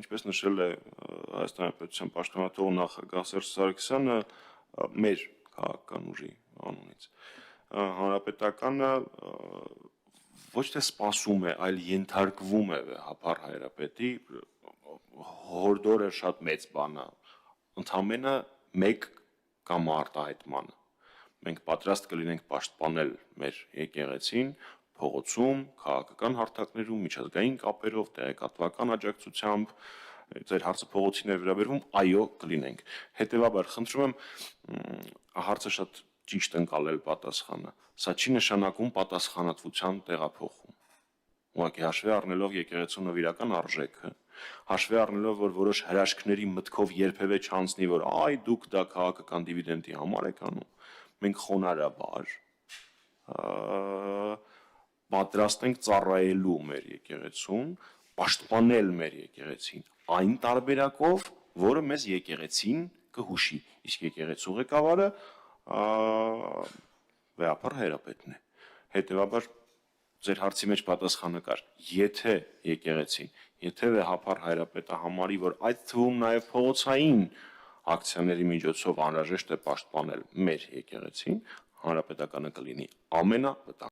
ինչպես նշել է Հայաստանի պետության պաշտպանատու նախագահ Սերժ Սարգսյանը, մեր քաղաքական ուժի անունից հանրապետականը ոչ թե սպասում է, այլ ենթարկվում է Հափար Հայրապետի հորդորը շատ մեծ բան է, ընդամենը մեկ կամ արտահայտմանը։ Մենք պատրաստ կլինենք պաշտպանել մեր եկեղեցին փողոցում, քաղաքական հարթակներում, միջազգային կապերով, տեղեկատվական աջակցությամբ, ձեր հարցը փողոցին է վերաբերվում, այո, կլինենք։ Հետևաբար, խնդրում եմ հարցը շատ ճիշտ ընկալել պատասխանը։ Սա չի նշանակում պատասխանատվության տեղափոխում։ Ուղղակի հաշվի առնելով եկեղեցու նվիրական արժեքը, հաշվի առնելով, որ որոշ հրաշքների մտքով երբևէ չանցնի, որ այ դուք դա քաղաքական դիվիդենդի համար եք անում, մենք խոնարհաբար պատրաստ ենք ծառայելու մեր եկեղեցուն, պաշտպանել մեր եկեղեցին այն տարբերակով, որը մեզ եկեղեցին կհուշի, իսկ եկեղեցու ղեկավարը Հափար Հայրապետն է։ Հետևաբար ձեր հարցի մեջ պատասխանը կար, եթե եկեղեցին, եթե Հափար Հայրապետը համարի, որ այդ թվում նաև փողոցային ակցիաների միջոցով անհրաժեշտ է պաշտպանել մեր եկեղեցին, հանրապետականը կլինի ամենավտանգ